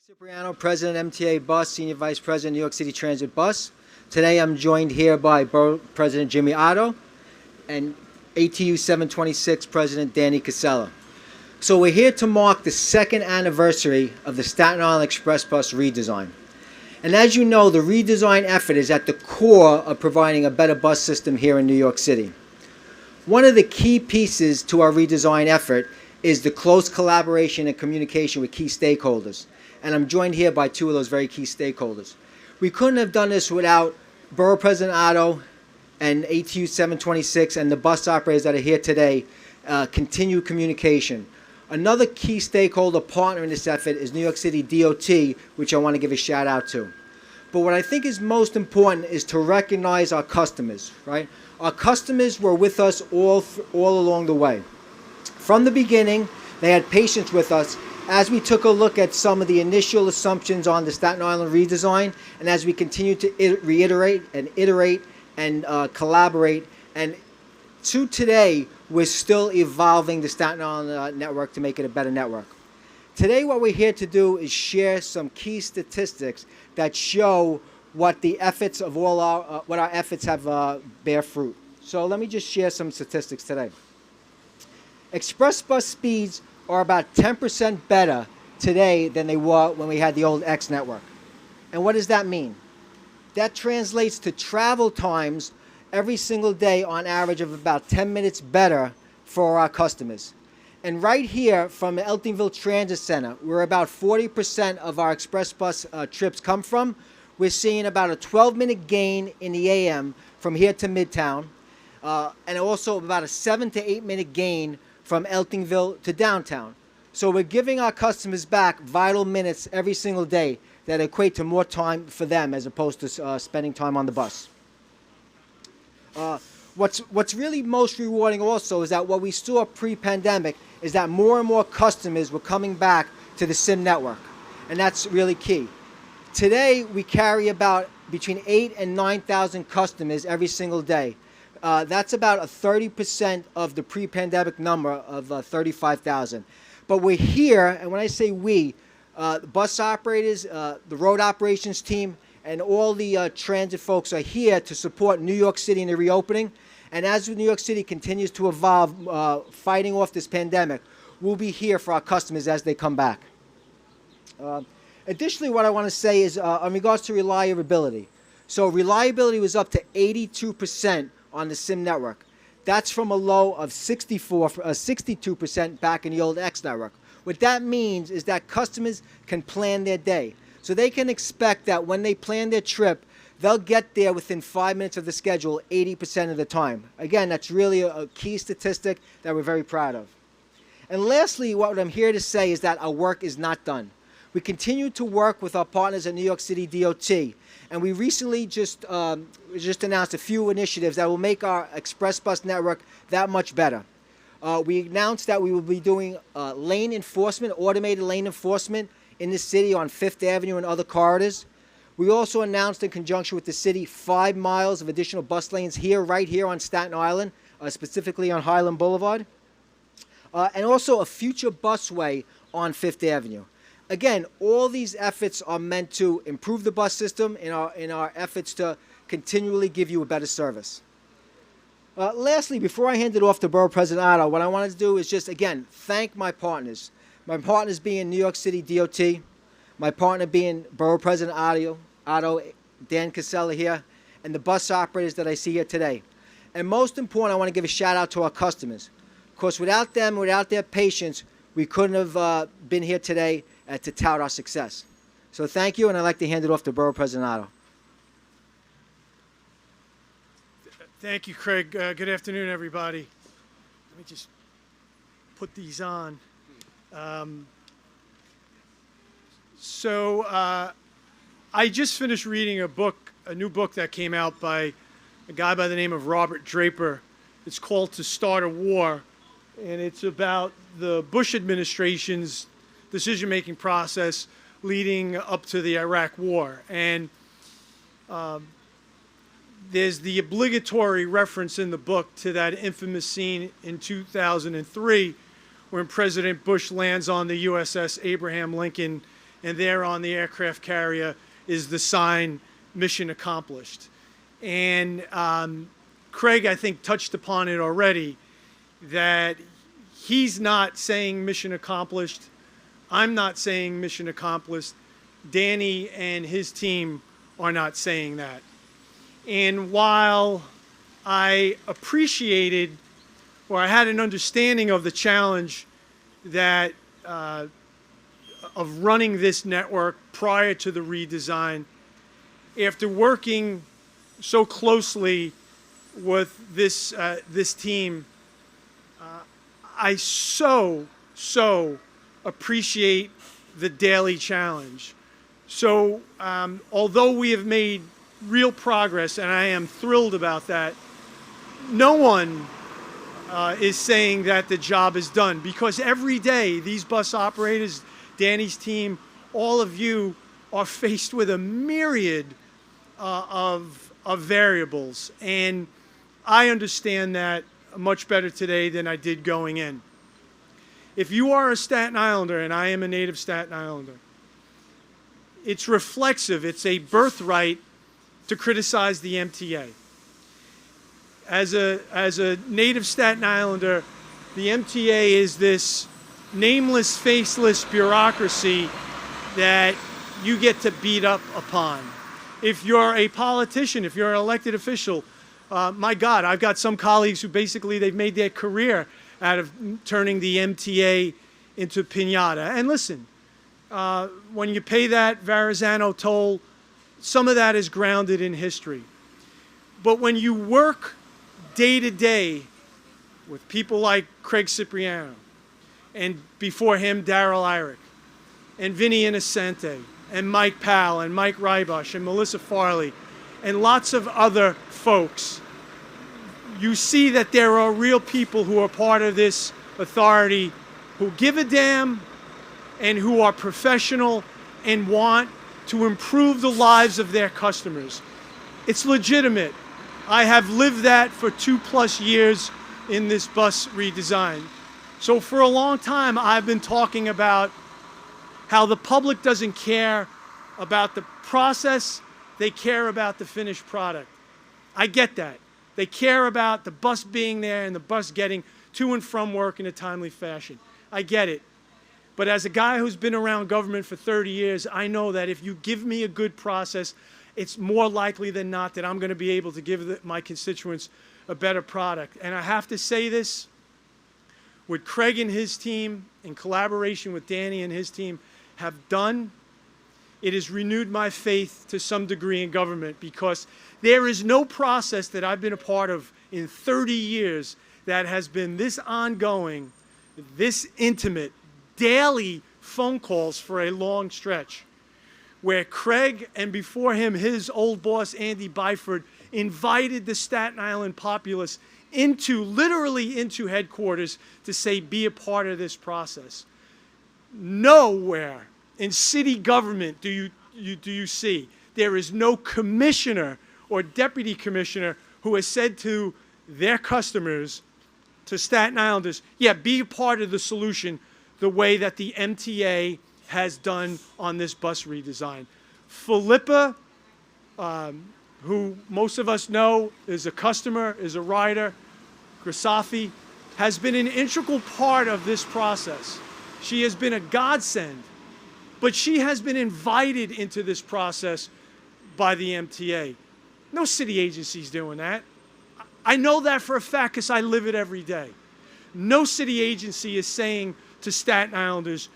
Cipriano, President MTA Bus, Senior Vice President New York City Transit Bus. Today I'm joined here by Borough President Jimmy Otto and ATU 726 President Danny Casella. So we're here to mark the second anniversary of the Staten Island Express Bus redesign. And as you know, the redesign effort is at the core of providing a better bus system here in New York City. One of the key pieces to our redesign effort is the close collaboration and communication with key stakeholders. And I'm joined here by two of those very key stakeholders. We couldn't have done this without Borough President Otto and ATU 726 and the bus operators that are here today, continued communication. Another key stakeholder partner in this effort is New York City DOT, which I want to give a shout out to. But what I think is most important is to recognize our customers, right? Our customers were with us all along the way. From the beginning, they had patience with us as we took a look at some of the initial assumptions on the Staten Island redesign, and as we continue to reiterate and iterate and collaborate, and to today, we're still evolving the Staten Island network to make it a better network. Today, what we're here to do is share some key statistics that show what the efforts of all our efforts have bear fruit. So let me just share some statistics today. Express bus speeds are about 10% better today than they were when we had the old X network. And what does that mean? That translates to travel times every single day on average of about 10 minutes better for our customers. And right here from the Eltingville Transit Center, where about 40% of our express bus trips come from, we're seeing about a 12-minute gain in the AM from here to Midtown, and also about a 7 to 8 minute gain from Eltingville to downtown. So we're giving our customers back vital minutes every single day that equate to more time for them as opposed to spending time on the bus. What's really most rewarding also is that what we saw pre-pandemic is that more and more customers were coming back to the SIM network, and that's really key. Today, we carry about between 8,000 and 9,000 customers every single day. That's about a 30% of the pre-pandemic number of 35,000. But we're here, and when I say we, the bus operators, the road operations team, and all the transit folks are here to support New York City in the reopening. And as New York City continues to evolve, fighting off this pandemic, we'll be here for our customers as they come back. Additionally, what I want to say is in regards to reliability. So reliability was up to 82% on the SIM network. That's from a low of 62% back in the old X network. What that means is that customers can plan their day. So they can expect that when they plan their trip, they'll get there within 5 minutes of the schedule 80% of the time. Again, that's really a key statistic that we're very proud of. And lastly, what I'm here to say is that our work is not done. We continue to work with our partners at New York City DOT, and we recently just announced a few initiatives that will make our express bus network that much better. We announced that we will be doing lane enforcement, automated lane enforcement in the city on 5th Avenue and other corridors. We also announced in conjunction with the city 5 miles of additional bus lanes right here on Staten Island, specifically on Highland Boulevard, and also a future busway on 5th Avenue. Again, all these efforts are meant to improve the bus system in our efforts to continually give you a better service. Lastly, before I hand it off to Borough President Otto, what I wanted to do is just, again, thank my partners. My partners being New York City DOT, my partner being Borough President Otto, Dan Casella here, and the bus operators that I see here today. And most important, I want to give a shout out to our customers. Of course, without them, without their patience, we couldn't have been here today to tout our success. So thank you, and I'd like to hand it off to Borough President Otto. Thank you, Craig. Good afternoon, everybody. Let me just put these on. I just finished reading a new book that came out by a guy by the name of Robert Draper. It's called To Start a War, and it's about the Bush administration's decision-making process leading up to the Iraq War. And there's the obligatory reference in the book to that infamous scene in 2003 when President Bush lands on the USS Abraham Lincoln and there on the aircraft carrier is the sign, "Mission Accomplished." And Craig, I think, touched upon it already, that he's not saying mission accomplished. I'm not saying mission accomplished. Danny and his team are not saying that. And while I appreciated, or I had an understanding of the challenge that of running this network prior to the redesign, after working so closely with this team, I so appreciate the daily challenge. So although we have made real progress, and I am thrilled about that, no one is saying that the job is done, because every day these bus operators, Danny's team, all of you are faced with a myriad of variables. And I understand that much better today than I did going in. If you are a Staten Islander, and I am a native Staten Islander, it's reflexive, it's a birthright to criticize the MTA. As a native Staten Islander, the MTA is this nameless, faceless bureaucracy that you get to beat up upon. If you're a politician, if you're an elected official, my God, I've got some colleagues who basically they've made their career out of turning the MTA into piñata. And listen, when you pay that Verrazano toll, some of that is grounded in history. But when you work day to day with people like Craig Cipriano, and before him, Darrell Irick, and Vinny Innocente, and Mike Powell, and Mike Rybush, and Melissa Farley, and lots of other folks, you see that there are real people who are part of this authority who give a damn and who are professional and want to improve the lives of their customers. It's legitimate. I have lived that for 2+ years in this bus redesign. So for a long time, I've been talking about how the public doesn't care about the process, they care about the finished product. I get that. They care about the bus being there and the bus getting to and from work in a timely fashion. I get it. But as a guy who's been around government for 30 years, I know that if you give me a good process, it's more likely than not that I'm going to be able to give my constituents a better product. And I have to say this, what Craig and his team, in collaboration with Danny and his team, have done, it has renewed my faith to some degree in government, because there is no process that I've been a part of in 30 years that has been this ongoing, this intimate, daily phone calls for a long stretch, where Craig, and before him, his old boss, Andy Byford, invited the Staten Island populace literally into headquarters to say, be a part of this process. Nowhere in city government do you see, there is no commissioner or deputy commissioner who has said to their customers, to Staten Islanders, yeah, be a part of the solution the way that the MTA has done on this bus redesign. Philippa, who most of us know is a customer, is a rider, Grisafi, has been an integral part of this process. She has been a godsend, but she has been invited into this process by the MTA. No city agency's doing that. I know that for a fact because I live it every day. No city agency is saying to Staten Islanders,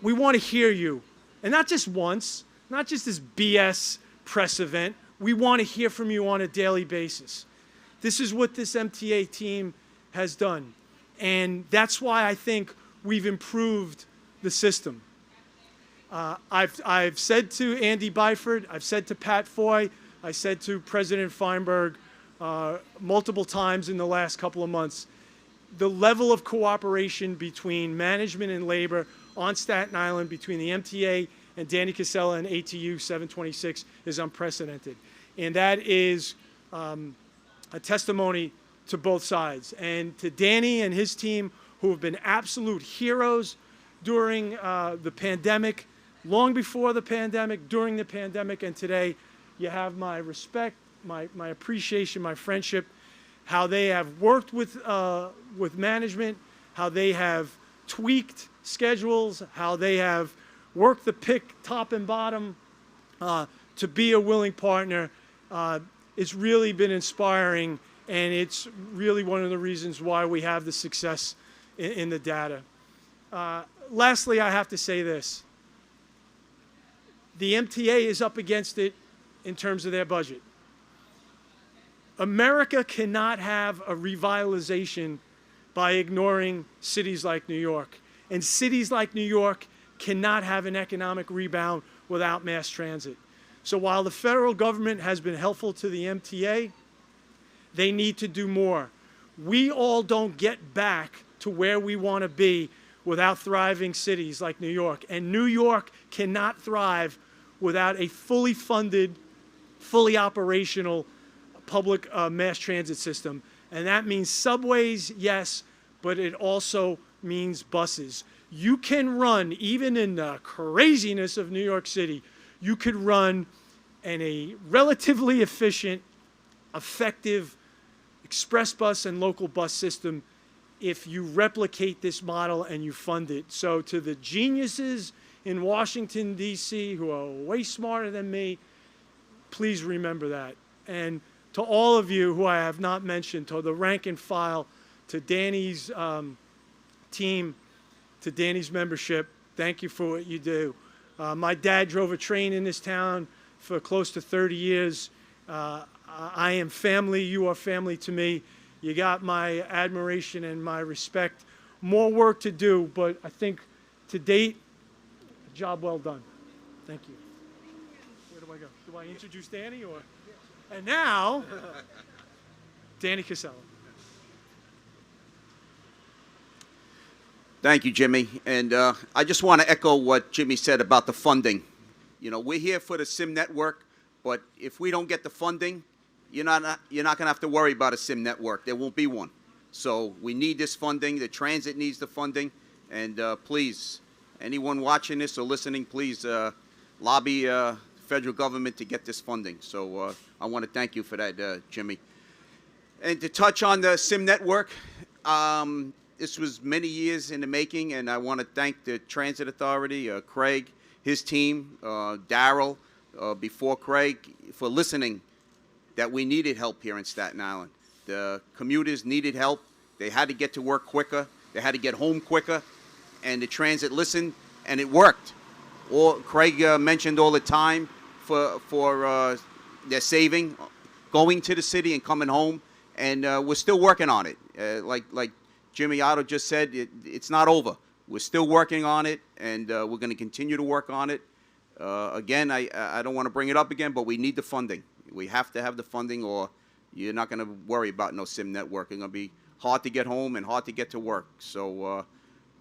we want to hear you. And not just once, not just this BS press event. We want to hear from you on a daily basis. This is what this MTA team has done. And that's why I think we've improved the system. I've said to Andy Byford, I've said to Pat Foy, I said to President Feinberg multiple times in the last couple of months, the level of cooperation between management and labor on Staten Island, between the MTA and Danny Casella and ATU 726, is unprecedented. And that is a testimony to both sides. And to Danny and his team, who have been absolute heroes during the pandemic, long before the pandemic, during the pandemic, and today. You have my respect, my appreciation, my friendship, how they have worked with management, how they have tweaked schedules, how they have worked the pick top and bottom to be a willing partner. It's really been inspiring, and it's really one of the reasons why we have the success in the data. Lastly, I have to say this. The MTA is up against it in terms of their budget. America cannot have a revitalization by ignoring cities like New York. And cities like New York cannot have an economic rebound without mass transit. So while the federal government has been helpful to the MTA, they need to do more. We all don't get back to where we want to be without thriving cities like New York. And New York cannot thrive without a fully funded, fully operational public mass transit system. And that means subways, yes, but it also means buses. You can run, even in the craziness of New York City, you could run in a relatively efficient, effective express bus and local bus system if you replicate this model and you fund it. So to the geniuses in Washington, D.C., who are way smarter than me, please remember that. And to all of you who I have not mentioned, to the rank and file, to Danny's team, to Danny's membership, thank you for what you do. My dad drove a train in this town for close to 30 years. I am family. You are family to me. You got my admiration and my respect. More work to do, but I think to date, job well done. Thank you. Where do I go? Do I introduce Danny or? And now, Danny Casella. Thank you, Jimmy. And I just want to echo what Jimmy said about the funding. You know, we're here for the SIM network, but if we don't get the funding, you're not going to have to worry about a SIM network. There won't be one. So we need this funding. The transit needs the funding. And please, anyone watching this or listening, please lobby federal government to get this funding. So I want to thank you for that, Jimmy. And to touch on the SIM network, this was many years in the making, and I want to thank the Transit Authority, Craig, his team, Darrell, before Craig, for listening that we needed help here in Staten Island. The commuters needed help. They had to get to work quicker. They had to get home quicker, and the transit listened, and it worked. Craig mentioned all the time for their saving, going to the city and coming home, and we're still working on it. Like Jimmy Otto just said, it's not over. We're still working on it, and we're going to continue to work on it. Again, I don't want to bring it up again, but we need the funding. We have to have the funding, or you're not going to worry about no SIM network. It's going to be hard to get home and hard to get to work. So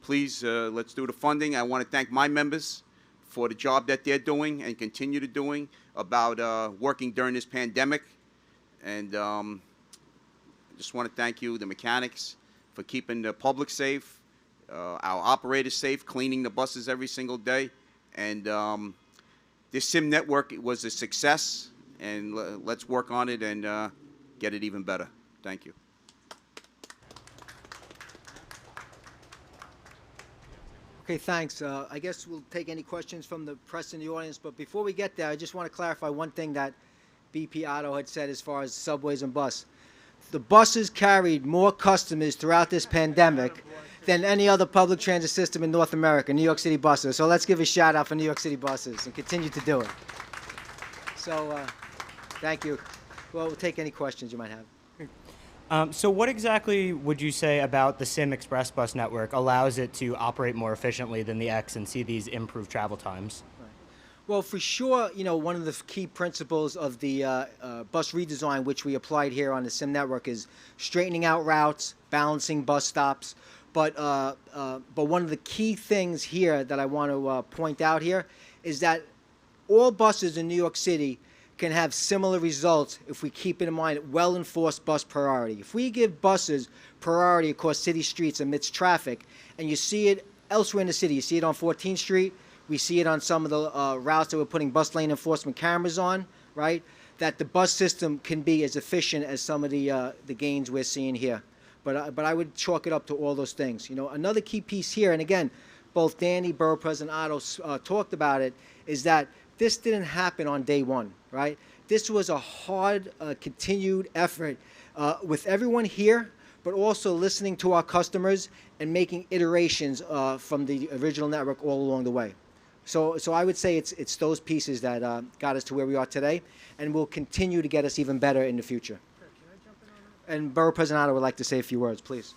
please, let's do the funding. I want to thank my members for the job that they're doing and continue to doing about working during this pandemic. And I just want to thank you, the mechanics, for keeping the public safe, our operators safe, cleaning the buses every single day. And this SIM network was a success, and let's work on it and get it even better. Thank you. Okay, thanks. I guess we'll take any questions from the press in the audience, but before we get there, I just want to clarify one thing that BP Otto had said as far as subways and bus. The buses carried more customers throughout this pandemic than any other public transit system in North America, New York City buses. So let's give a shout out for New York City buses and continue to do it. So thank you. Well, we'll take any questions you might have. So what exactly would you say about the SIM Express bus network allows it to operate more efficiently than the X and see these improved travel times? Well, for sure, you know, one of the key principles of the bus redesign, which we applied here on the SIM network, is straightening out routes, balancing bus stops. But one of the key things here that I want to point out here is that all buses in New York City can have similar results if we keep in mind well-enforced bus priority. If we give buses priority across city streets amidst traffic, and you see it elsewhere in the city, you see it on 14th Street, We see it on some of the routes that we're putting bus lane enforcement cameras on, right? That the bus system can be as efficient as some of the gains we're seeing here. But I would chalk it up to all those things. You know, another key piece here, and again, both Danny, Borough President Otto talked about it, is that this didn't happen on day one, right? This was a hard, continued effort with everyone here, but also listening to our customers and making iterations from the original network all along the way. So I would say it's those pieces that got us to where we are today, and will continue to get us even better in the future. And Borough President Otto would like to say a few words, please.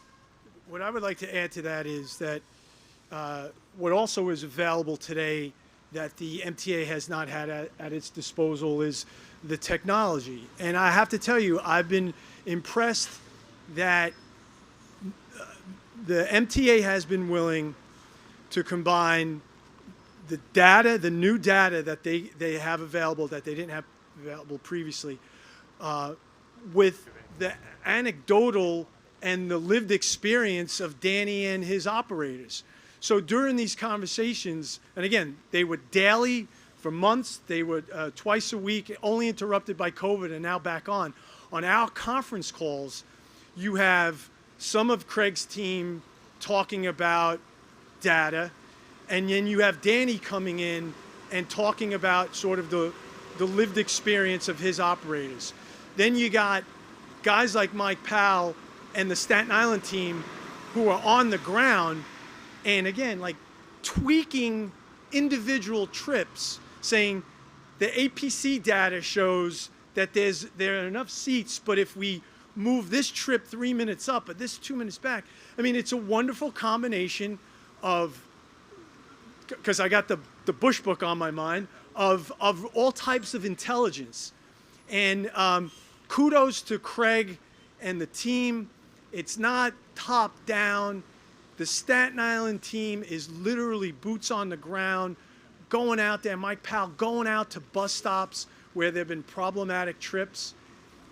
What I would like to add to that is that what also is available today that the MTA has not had at its disposal is the technology. And I have to tell you, I've been impressed that the MTA has been willing to combine the data, the new data that they have available that they didn't have available previously, with the anecdotal and the lived experience of Danny and his operators. So during these conversations, and again, they were daily for months, they were twice a week, only interrupted by COVID and now back on. On our conference calls, you have some of Craig's team talking about data, and then you have Danny coming in and talking about sort of the lived experience of his operators. Then you got guys like Mike Powell and the Staten Island team who are on the ground and again, like tweaking individual trips, saying the APC data shows that there are enough seats, but if we move this trip 3 minutes up, but this 2 minutes back, I mean, it's a wonderful combination of, because I got the Bush book on my mind, of all types of intelligence. And kudos to Craig and the team. It's not top down. The Staten Island team is literally boots on the ground, going out there, Mike Powell, going out to bus stops where there have been problematic trips,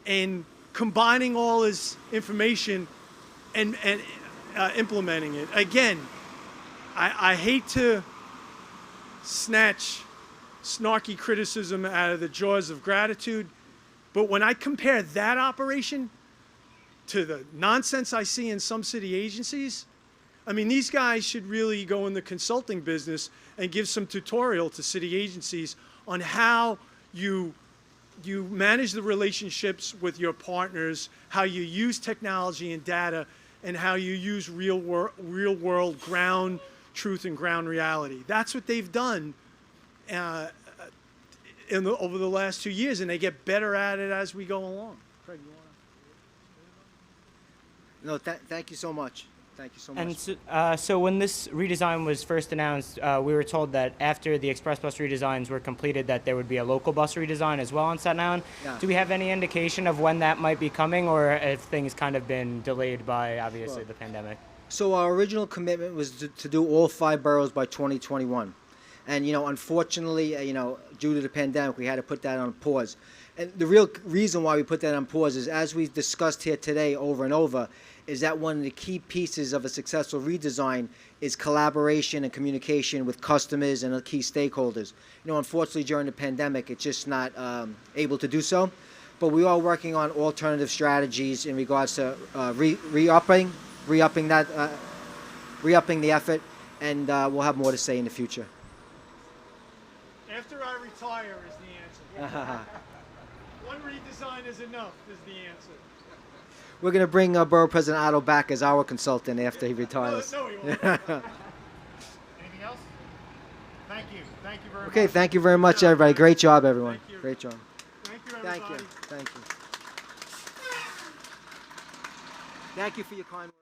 and combining all his information and implementing it. Again, I hate to snatch snarky criticism out of the jaws of gratitude, but when I compare that operation to the nonsense I see in some city agencies, I mean, these guys should really go in the consulting business and give some tutorial to city agencies on how you manage the relationships with your partners, how you use technology and data, and how you use real world ground truth and ground reality. That's what they've done over the last 2 years, and they get better at it as we go along. Craig, you want to? No, thank you so much. Thank you so much. And so when this redesign was first announced, we were told that after the express bus redesigns were completed that there would be a local bus redesign as well on Staten Island. Yeah. Do we have any indication of when that might be coming, or if things kind of been delayed by, obviously, the pandemic? So our original commitment was to do all 5 boroughs by 2021. And, you know, unfortunately, due to the pandemic, we had to put that on pause. And the real reason why we put that on pause is, as we've discussed here today over and over, is that one of the key pieces of a successful redesign is collaboration and communication with customers and key stakeholders. You know, unfortunately, during the pandemic, it's just not able to do so. But we are working on alternative strategies in regards to re-upping the effort, and we'll have more to say in the future. After I retire is the answer. One redesign is enough is the answer. We're going to bring Borough President Otto back as our consultant after he retires. No, he won't. Anything else? Thank you. Thank you very much. Okay, thank you very much, everybody. Great job, everyone. Thank you. Great job. Thank you, everybody. Thank you. Thank you. Thank you for your kind words.